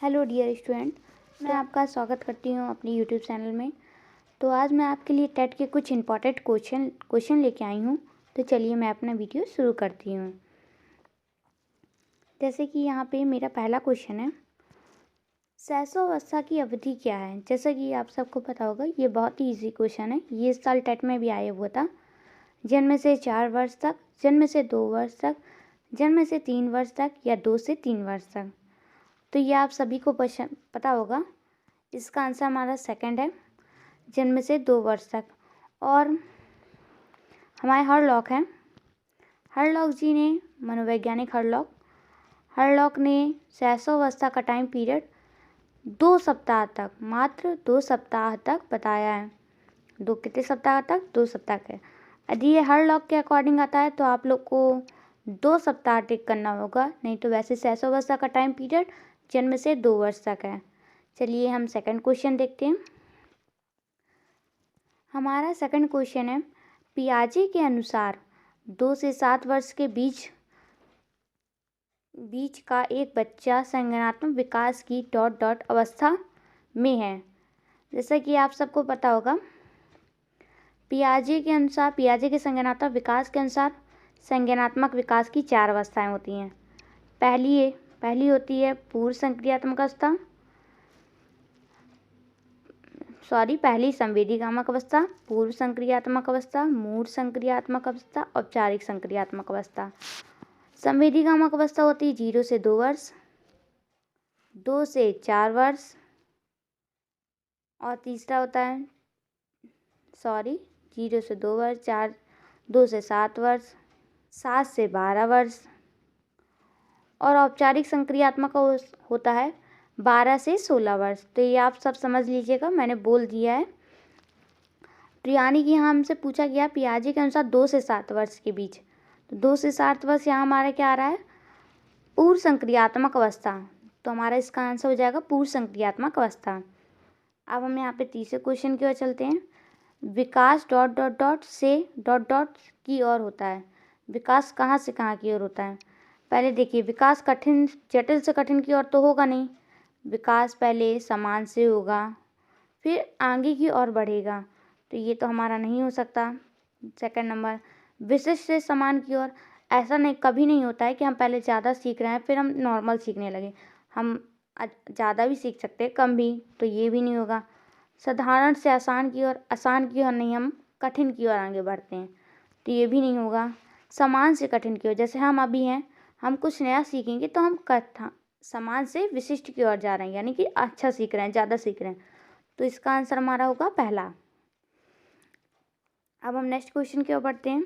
Hello dear student, मैं आपका स्वागत करती हूँ अपने यूट्यूब चैनल में। तो आज मैं आपके लिए टेट के कुछ इंपॉर्टेंट क्वेश्चन लेके आई हूँ। तो चलिए मैं अपना वीडियो शुरू करती हूँ। जैसे कि यहाँ पे मेरा पहला क्वेश्चन है, शैशवावस्था की अवधि क्या है। जैसा कि आप सबको पता होगा, ये बहुत ही ईजी क्वेश्चन है। ये इस साल टेट में भी आया हुआ था। जन्म से 4 वर्ष तक, जन्म से 2 वर्ष तक, जन्म से 3 वर्ष तक या 2 से 3 वर्ष तक। तो ये आप सभी को पता होगा। इसका आंसर हमारा सेकंड है, जन्म से 2 वर्ष तक। और हमारे हरलॉक जी ने, मनोवैज्ञानिक हरलॉक ने शैशवावस्था का टाइम पीरियड 2 सप्ताह तक, मात्र 2 सप्ताह तक बताया है। कितने सप्ताह तक? 2 सप्ताह के। यदि ये हरलॉक के अकॉर्डिंग आता है तो आप लोग को 2 सप्ताह टिक करना होगा, नहीं तो वैसे शैशवावस्था का टाइम पीरियड जन्म से 2 वर्ष तक है। चलिए हम सेकंड क्वेश्चन देखते हैं। हमारा सेकंड क्वेश्चन है, पियाजे के अनुसार 2 से 7 वर्ष के बीच का एक बच्चा संज्ञानात्मक विकास की अवस्था में है। जैसा कि आप सबको पता होगा, पियाजे के संज्ञानात्मक विकास के अनुसार संज्ञानात्मक विकास की 4 अवस्थाएं होती हैं। पहली होती है पहली संवेदीगामक अवस्था, पूर्व संक्रियात्मक अवस्था, मूढ़ संक्रियात्मक अवस्था, औपचारिक संक्रियात्मक अवस्था। संवेदीगामक अवस्था होती है 0 से 2 वर्ष, 2 से 4 वर्ष, और तीसरा होता है 0 से 2 वर्ष, 2 से 7 वर्ष, 7 से 12 वर्ष, और औपचारिक संक्रियात्मक होता है 12 से 16 वर्ष। तो ये आप सब समझ लीजिएगा, मैंने बोल दिया है। तो यानी कि यहाँ हमसे पूछा गया पियाजे के अनुसार 2 से 7 वर्ष के बीच। तो 2 से 7 वर्ष यहाँ हमारा क्या आ रहा है? पूर्व संक्रियात्मक अवस्था। तो हमारा इसका आंसर हो जाएगा पूर्व संक्रियात्मक अवस्था। अब हम यहाँ पे तीसरे क्वेश्चन की ओर चलते हैं। विकास से की ओर होता है। विकास कहाँ से कहाँ की ओर होता है? पहले देखिए, विकास जटिल से कठिन की ओर तो होगा नहीं। विकास पहले समान से होगा, फिर आगे की ओर बढ़ेगा। तो ये तो हमारा नहीं हो सकता। सेकंड नंबर, विशिष्ट से समान की ओर। ऐसा नहीं, कभी नहीं होता है कि हम पहले ज़्यादा सीख रहे हैं फिर हम नॉर्मल सीखने लगे। हम ज़्यादा भी सीख सकते हैं, कम भी, तो ये भी नहीं होगा। साधारण से आसान की ओर नहीं, हम कठिन की ओर आगे बढ़ते हैं, तो ये भी नहीं होगा। समान से कठिन की ओर, जैसे हम अभी हैं, हम कुछ नया सीखेंगे तो हम समान से विशिष्ट की ओर जा रहे हैं, यानी कि अच्छा सीख रहे हैं, ज़्यादा सीख रहे हैं। तो इसका आंसर हमारा होगा पहला। अब हम नेक्स्ट क्वेश्चन की ओर बढ़ते हैं।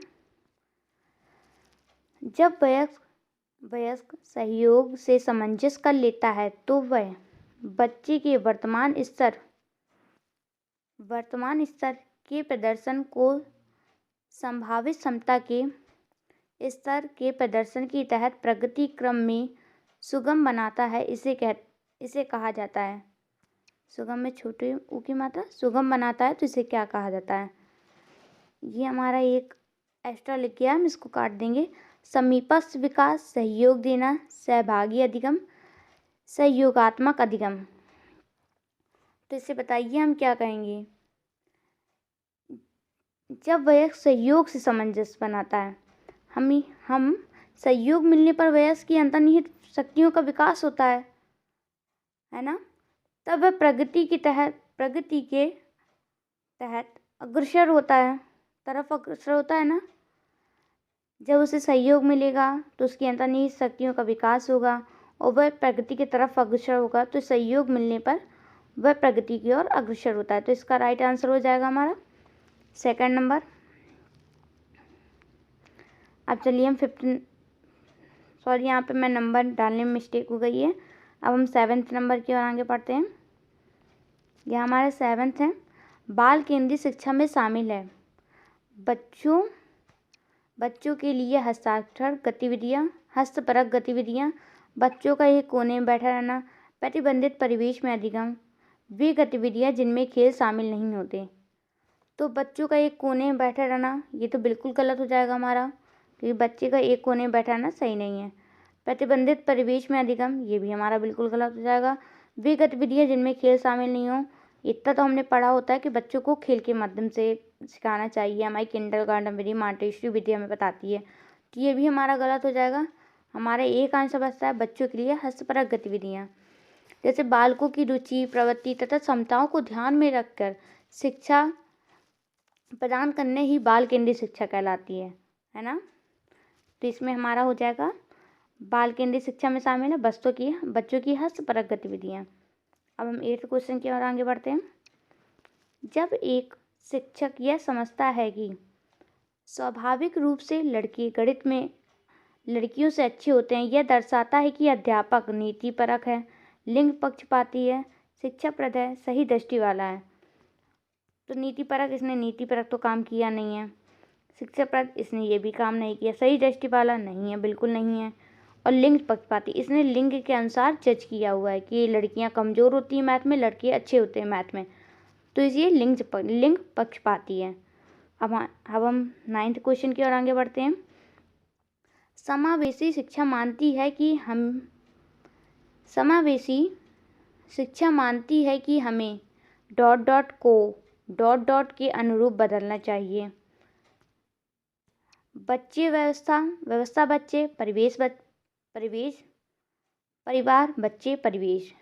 जब वयस्क सहयोग से सामंजस्य कर लेता है तो वह बच्चे के वर्तमान स्तर के प्रदर्शन को संभावित क्षमता के स्तर के प्रदर्शन के तहत प्रगति क्रम में सुगम बनाता है। इसे कहा जाता है, सुगम में छोटे ऊ की मात्रा, सुगम बनाता है, तो इसे क्या कहा जाता है? ये हमारा एक एक्स्ट्रा लिख गया, हम इसको काट देंगे। समीपस्थ विकास, सहयोग देना, सहभागी अधिगम, सहयोगात्मक अधिगम। तो इसे बताइए हम क्या कहेंगे? जब वयस्क सहयोग से सामंजस्य बनाता है, हम सहयोग मिलने पर वयस्क की अंतर्निहित शक्तियों का विकास होता है ना? तब वह प्रगति के तहत अग्रसर होता है ना। जब उसे सहयोग मिलेगा तो उसकी अंतर्निहित शक्तियों का विकास होगा और वह प्रगति की तरफ अग्रसर होगा। तो सहयोग मिलने पर वह प्रगति की ओर अग्रसर होता है। तो इसका राइट आंसर हो जाएगा हमारा सेकंड नंबर। अब चलिए हम यहाँ पे मैं नंबर डालने में मिस्टेक हो गई है। अब हम 7th नंबर की ओर आगे बढ़ते हैं। यह हमारे 7th है, बाल केंद्रीय शिक्षा में शामिल है। बच्चों के लिए हस्तपरक गतिविधियाँ, बच्चों का एक कोने में बैठा रहना, प्रतिबंधित परिवेश में अधिगम, वे गतिविधियाँ जिनमें खेल शामिल नहीं होते। तो बच्चों का एक कोने में बैठा रहना, ये तो बिल्कुल गलत हो जाएगा हमारा, क्योंकि बच्चे का एक कोने में बैठा रहना सही नहीं है। प्रतिबंधित परिवेश में अधिगम, ये भी हमारा बिल्कुल गलत हो जाएगा। वे गतिविधियाँ जिनमें खेल शामिल नहीं हो। इतना तो हमने पढ़ा होता है कि बच्चों को खेल के माध्यम से सिखाना चाहिए। हमारी किंडरगार्टन विधि, मॉन्टेसरी विधि हमें बताती है। तो ये भी हमारा गलत हो जाएगा। हमारा एक आंसर बचता है बच्चों के लिए हस्तपरक गतिविधियाँ, जैसे बालकों की रुचि, प्रवृत्ति तथा क्षमताओं को ध्यान में रखकर शिक्षा प्रदान करने ही बाल केंद्रित शिक्षा कहलाती है ना। तो इसमें हमारा हो जाएगा बाल केंद्रित शिक्षा में शामिल है बच्चों की हस्तपरक गतिविधियाँ। अब हम 8th क्वेश्चन की ओर आगे बढ़ते हैं। जब एक शिक्षक यह समझता है कि स्वाभाविक रूप से लड़के गणित में लड़कियों से अच्छे होते हैं, यह दर्शाता है कि अध्यापक नीतिपरक है, लिंग पक्षपाती है, शिक्षाप्रद है, सही दृष्टि वाला है। तो नीतिपरक, इसने नीतिपरक तो काम किया नहीं है। शिक्षाप्रद, इसने ये भी काम नहीं किया। सही दृष्टि वाला नहीं है, बिल्कुल नहीं है। और लिंग पक्षपाती, इसने लिंग के अनुसार जज किया हुआ है कि लड़कियां कमज़ोर होती हैं मैथ में, लड़के अच्छे होते हैं मैथ में, तो इसलिए लिंग पक्षपाती है। अब हम 9th क्वेश्चन की ओर आगे बढ़ते हैं। समावेशी शिक्षा मानती है कि हमें डॉट के अनुरूप बदलना चाहिए। बच्चे व्यवस्था बच्चे, परिवार बच्चे परिवेश।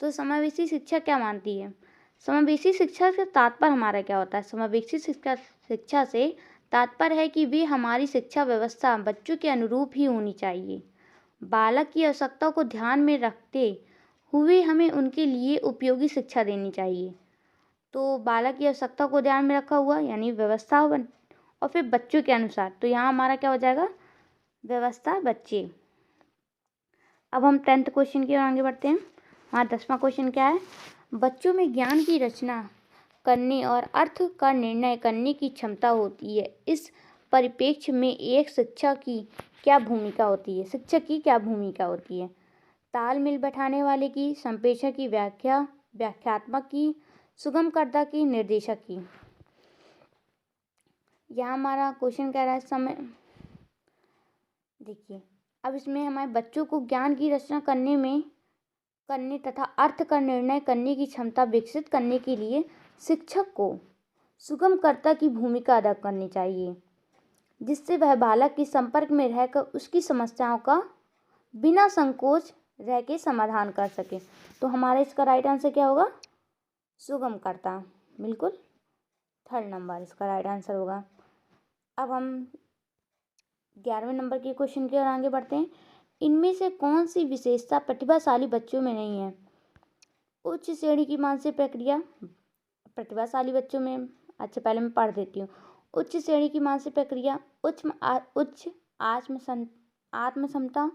तो समावेशी शिक्षा क्या मानती है? समावेशी शिक्षा से तात्पर्य हमारा क्या होता है? समावेशी शिक्षा से तात्पर्य है कि वे हमारी शिक्षा व्यवस्था बच्चों के अनुरूप ही होनी चाहिए। बालक की आवश्यकताओं को ध्यान में रखते हुए हमें उनके लिए उपयोगी शिक्षा देनी चाहिए। तो बालक की आवश्यकता को ध्यान में रखा हुआ यानी व्यवस्था, और फिर बच्चों के अनुसार, तो यहाँ हमारा क्या हो जाएगा? व्यवस्था बच्चे। अब हम 10th क्वेश्चन की ओर आगे बढ़ते हैं। हमारा 10वां क्वेश्चन क्या है? बच्चों में ज्ञान की रचना करने और अर्थ का निर्णय करने की क्षमता होती है। इस परिप्रेक्ष्य में एक शिक्षक की क्या भूमिका होती है? शिक्षक की क्या भूमिका होती है? तालमेल बैठाने वाले की, संप्रेषक की, व्याख्यात्मक की, सुगमकर्ता की, निर्देशक की। यहाँ हमारा क्वेश्चन कह रहा है समय, देखिए अब इसमें हमारे बच्चों को ज्ञान की रचना करने तथा अर्थ का निर्णय करने की क्षमता विकसित करने के लिए शिक्षक को सुगमकर्ता की भूमिका अदा करनी चाहिए, जिससे वह बालक के संपर्क में रहकर उसकी समस्याओं का बिना संकोच रह के समाधान कर सके। तो हमारा इसका राइट आंसर क्या होगा? सुगमकर्ता, बिल्कुल 3rd नंबर इसका राइट आंसर होगा। अब हम 11वें नंबर के क्वेश्चन की ओर आगे बढ़ते हैं। इनमें से कौन सी विशेषता प्रतिभाशाली बच्चों में नहीं है? उच्च श्रेणी की मानसिक प्रक्रिया प्रतिभाशाली बच्चों में, अच्छा पहले मैं पढ़ देती हूँ। उच्च श्रेणी की मानसिक प्रक्रिया, उच्च आत्मक्षमता,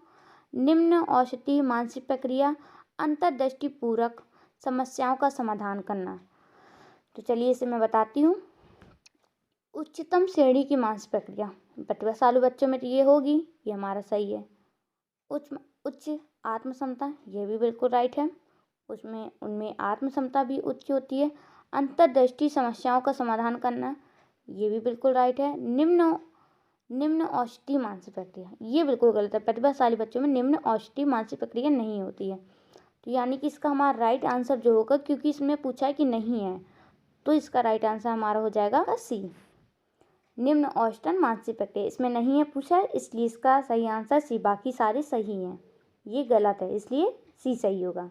निम्न औषधि मानसिक प्रक्रिया, अंतर्दृष्टि पूर्वक समस्याओं का समाधान करना। तो चलिए इसे मैं बताती हूँ। उच्चतम श्रेणी की मानसिक प्रक्रिया प्रतिभाशाली बच्चों में तो ये होगी, ये हमारा सही है। उच्च आत्मक्षमता, ये भी बिल्कुल राइट है, उनमें आत्मक्षमता भी उच्च होती है। अंतर्दृष्टि समस्याओं का समाधान करना, ये भी बिल्कुल राइट है। निम्न औषधि मानसिक प्रक्रिया, ये बिल्कुल गलत है। प्रतिभाशाली बच्चों में निम्न औषधि मानसिक प्रक्रिया नहीं होती है। तो यानी कि इसका हमारा राइट आंसर जो होगा, क्योंकि इसमें पूछा है कि नहीं है, तो इसका राइट आंसर हमारा हो जाएगा सी, निम्न औषधन मानसिक प्रक्रिया। इसमें नहीं है पूछा है, इसलिए इसका सही आंसर सी, बाकी सारे सही हैं, ये गलत है, इसलिए सी सही होगा।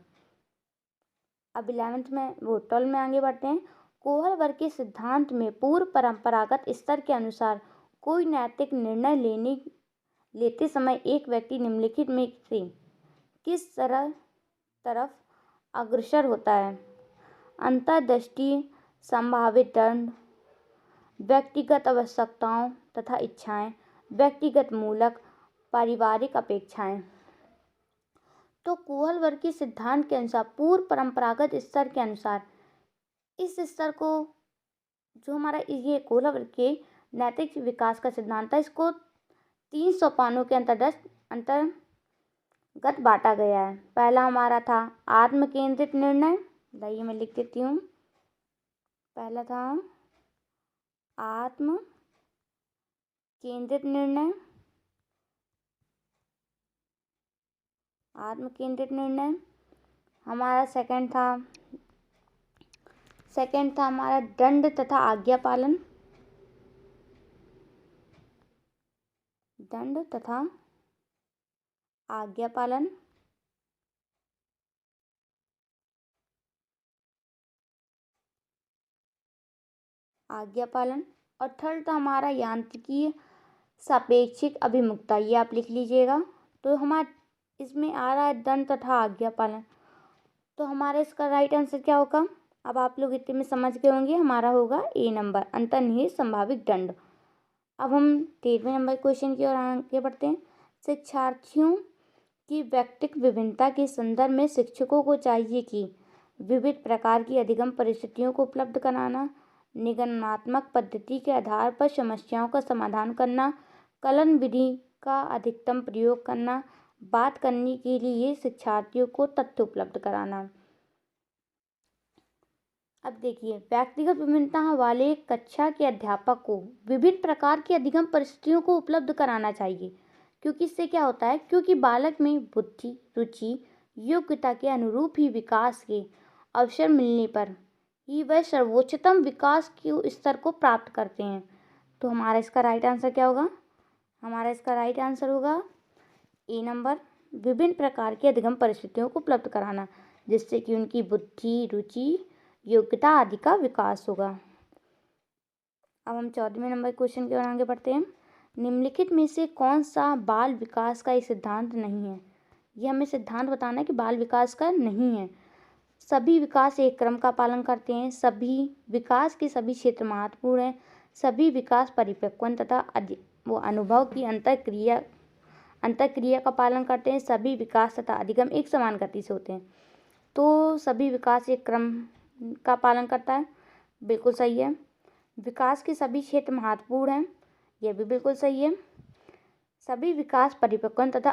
अब 12 में आगे बढ़ते हैं। कोहल वर्ग के सिद्धांत में पूर्व परंपरागत स्तर के अनुसार कोई नैतिक निर्णय लेते समय एक व्यक्ति निम्नलिखित में से किस तरफ अग्रसर होता है? अंतर्दृष्टि, संभावित दंड, व्यक्तिगत आवश्यकताओं तथा इच्छाएं, व्यक्तिगत मूलक, पारिवारिक अपेक्षाएं। तो कोहल वर्ग के सिद्धांत के अनुसार पूर्व परंपरागत स्तर के अनुसार इस स्तर को, जो हमारा ये कोहल वर्ग के नैतिक विकास का सिद्धांत था, इसको 3 सोपानों के अंतर्गत बांटा गया है। पहला हमारा था आत्म केंद्रित निर्णय, लाइए मैं लिख देती हूँ। पहला था आत्म केंद्रित निर्णय, हमारा सेकंड था हमारा दंड तथा आज्ञा पालन। दंड तथा आज्ञा पालन। और थर्ड था हमारा यांत्रिकीय सापेक्षिक अभिमुखता। ये आप लिख लीजिएगा। तो हमारा इसमें आ रहा है दंड तथा आज्ञा पालन, तो हमारा इसका राइट आंसर क्या होगा? अब आप लोग इतने में समझ गए होंगे, हमारा होगा ए नंबर, अंतर्निहित संभावित दंड। अब हम 13वें नंबर क्वेश्चन की ओर आगे बढ़ते हैं। शिक्षार्थियों की व्यक्तिगत विभिन्नता के संदर्भ में शिक्षकों को चाहिए कि विविध प्रकार की अधिगम परिस्थितियों को उपलब्ध कराना, निगमनात्मक पद्धति के आधार पर समस्याओं का समाधान करना, कलन विधि का अधिकतम प्रयोग करना, बात करने के लिए शिक्षार्थियों को तथ्य उपलब्ध कराना। अब देखिए, व्यक्तिगत विभिन्नता वाले कक्षा के अध्यापक को विभिन्न प्रकार की अधिगम परिस्थितियों को उपलब्ध कराना चाहिए, क्योंकि इससे क्या होता है, क्योंकि बालक में बुद्धि, रुचि, योग्यता के अनुरूप ही विकास के अवसर मिलने पर ही वह सर्वोच्चतम विकास के स्तर को प्राप्त करते हैं। तो हमारा इसका राइट आंसर क्या होगा? हमारा इसका राइट आंसर होगा ए नंबर, विभिन्न प्रकार की अधिगम परिस्थितियों को उपलब्ध कराना, जिससे कि उनकी बुद्धि, रुचि, योग्यता आदि का विकास होगा। अब हम 14वें नंबर क्वेश्चन की ओर आगे बढ़ते हैं। निम्नलिखित में से कौन सा बाल विकास का एक सिद्धांत नहीं है? यह हमें सिद्धांत बताना है कि बाल विकास का नहीं है। सभी विकास एक क्रम का पालन करते हैं, सभी विकास के सभी क्षेत्र महत्वपूर्ण हैं, सभी विकास परिपक्वन तथा वो अनुभव की अंतःक्रिया का पालन करते हैं, सभी विकास तथा अधिगम एक समान गति से होते हैं। तो सभी विकास एक क्रम का पालन करता है, बिल्कुल सही है। विकास के सभी क्षेत्र महत्वपूर्ण हैं, यह भी बिल्कुल सही है। सभी विकास परिपक्वन तथा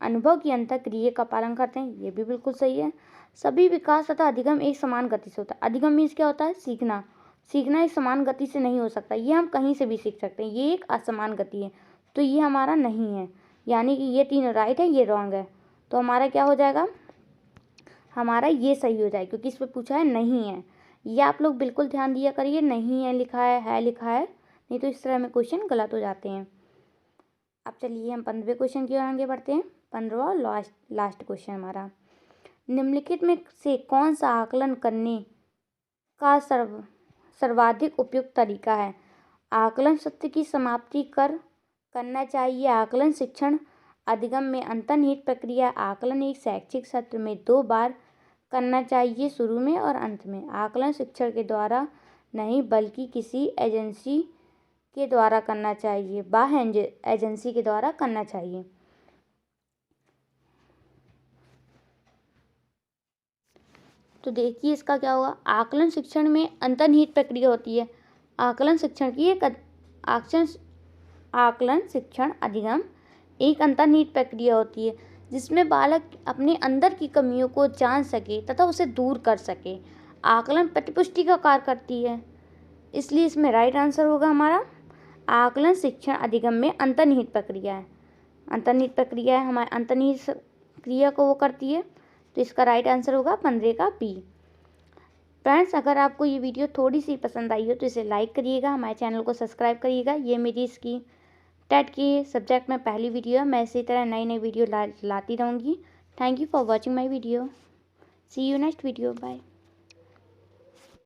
अनुभव की अंतःक्रिया का पालन करते हैं, ये भी बिल्कुल सही है। सभी विकास तथा अधिगम एक समान गति से होता है। अधिगम मीन्स क्या होता है? सीखना। सीखना एक समान गति से नहीं हो सकता, ये हम कहीं से भी सीख सकते हैं, ये एक असमान गति है, तो ये हमारा नहीं है, यानी कि ये तीनों राइट है, ये रॉन्ग है। तो हमारा क्या हो जाएगा? हमारा ये सही हो जाएगा, क्योंकि इस पर पूछा है नहीं है। ये आप लोग बिल्कुल ध्यान दिया करिए, नहीं है लिखा है लिखा है, नहीं तो इस तरह में क्वेश्चन गलत हो जाते हैं। अब चलिए हम 15वें क्वेश्चन की ओर आगे बढ़ते हैं। 15वां और लास्ट क्वेश्चन हमारा, निम्नलिखित में से कौन सा आकलन करने का सर्वाधिक उपयुक्त तरीका है? आकलन सत्य की समाप्ति करना चाहिए, आकलन शिक्षण अधिगम में अंतर्निहित प्रक्रिया, आकलन एक शैक्षिक सत्र में 2 बार करना चाहिए, शुरू में और अंत में, आकलन शिक्षण के द्वारा नहीं बल्कि किसी एजेंसी के द्वारा करना चाहिए, बाह्य एजेंसी के द्वारा करना चाहिए। तो देखिए इसका क्या होगा? आकलन शिक्षण में अंतर्निहित प्रक्रिया होती है। आकलन शिक्षण की एक आकलन शिक्षण अधिगम एक अंतर्निहित प्रक्रिया होती है, जिसमें बालक अपने अंदर की कमियों को जान सके तथा उसे दूर कर सके। आकलन प्रतिपुष्टि का कार्य करती है, इसलिए इसमें राइट आंसर होगा हमारा आकलन शिक्षण अधिगम में अंतर्निहित प्रक्रिया है। अंतर्निहित प्रक्रिया है, हमारे अंतर्निहित क्रिया को वो करती है, तो इसका राइट आंसर होगा 15 का बी। फ्रेंड्स, अगर आपको ये वीडियो थोड़ी सी पसंद आई हो तो इसे लाइक करिएगा, हमारे चैनल को सब्सक्राइब करिएगा। ये मेरी इसकी टेट के सब्जेक्ट में पहली वीडियो है। मैं इसी तरह नई नई वीडियो लाती रहूँगी। Thank you for watching my video. See you next video. Bye.